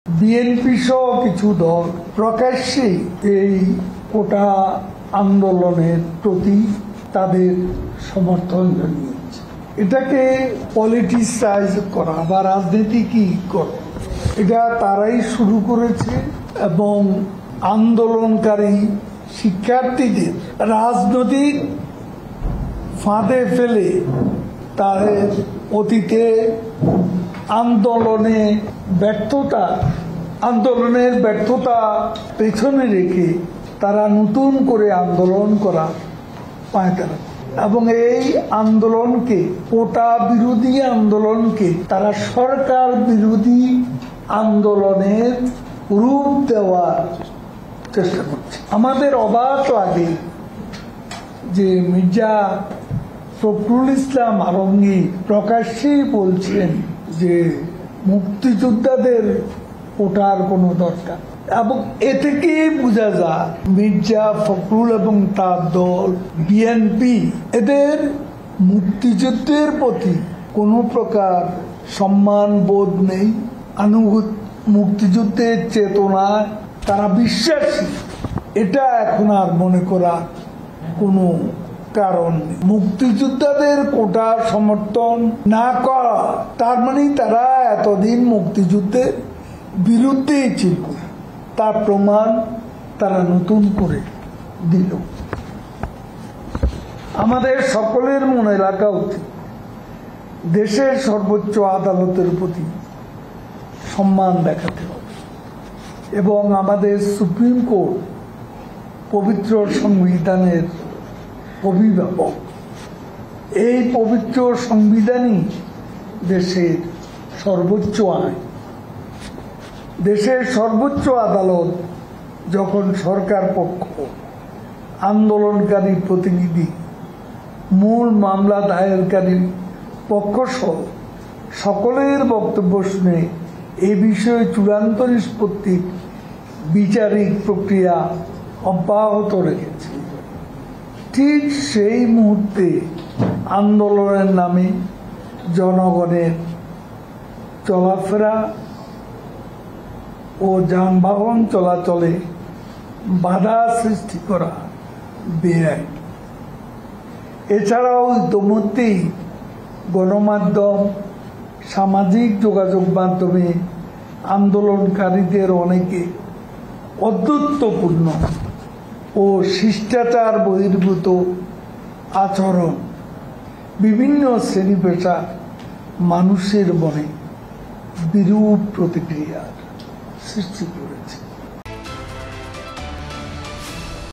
BNP সহ কিছু দল প্রকাশ্যে এই কোটা আন্দোলনের প্রতি তাদের সমর্থন জানিয়েছে। এটাকে পলিটিসাইজ করা বা রাজনীতিকীকরণ এটা তারাই শুরু করেছে এবং আন্দোলনকারী শিক্ষার্থীদের রাজনৈতিক ফাঁদে ফেলে তাদের অতীতে আন্দোলনের ব্যর্থতা পেছনে রেখে তারা নতুন করে আন্দোলন করার পায়তারা এবং এই আন্দোলনকে কোটা বিরোধী আন্দোলনকে তারা সরকার বিরোধী আন্দোলনের রূপ দেওয়ার চেষ্টা করছে। আমাদের অবাক লাগে যে মির্জা ফখরুল ইসলাম আলমগীর প্রকাশ্যেই বলছেন যে মুক্তিযোদ্ধাদের কোটার কোনো দরকার, এবং এ থেকেই বোঝা যায় মির্জা ফখরুল এবং তার দল বিএনপি এদের মুক্তিযুদ্ধের প্রতি কোনো প্রকার সম্মান বোধ নেই, মুক্তিযুদ্ধের চেতনায় তারা বিশ্বাসী। এটা এখন আর মনে করা কোনো কারণ নেই। মুক্তিযোদ্ধাদের কোটা সমর্থন না করা তার মানে তারা এতদিন মুক্তিযুদ্ধের বিরুদ্ধেই ছিল, তার প্রমাণ তারা নতুন করে দিল। আমাদের সকলের মনে রাখা উচিত দেশের সর্বোচ্চ আদালতের প্রতি সম্মান দেখাতে হবে এবং আমাদের সুপ্রিম কোর্ট পবিত্র সংবিধানের অভিভাবক। এই পবিত্র সংবিধানই দেশের সর্বোচ্চ আইন। দেশের সর্বোচ্চ আদালত যখন সরকার পক্ষ, আন্দোলনকারী প্রতিনিধি, মূল মামলা দায়েরকারী পক্ষ সহ সকলের বক্তব্য শুনে এ বিষয়ে চূড়ান্ত নিষ্পত্তির বিচারিক প্রক্রিয়া অব্যাহত রেখেছে, ঠিক সেই মুহূর্তে আন্দোলনের নামে জনগণের চলাফেরা ও যানবাহন চলাচলে বাধা সৃষ্টি করা বেআইন। এছাড়াও ইতোমধ্যেই গণমাধ্যম, সামাজিক যোগাযোগ মাধ্যমে আন্দোলনকারীদের অনেকে অদ্ভুতপূর্ণ ও শিষ্টাচার বহির্ভূত আচরণ বিভিন্ন শ্রেণী পেশার মানুষের মনে বিরূপ প্রতিক্রিয়ার সৃষ্টি করেছে।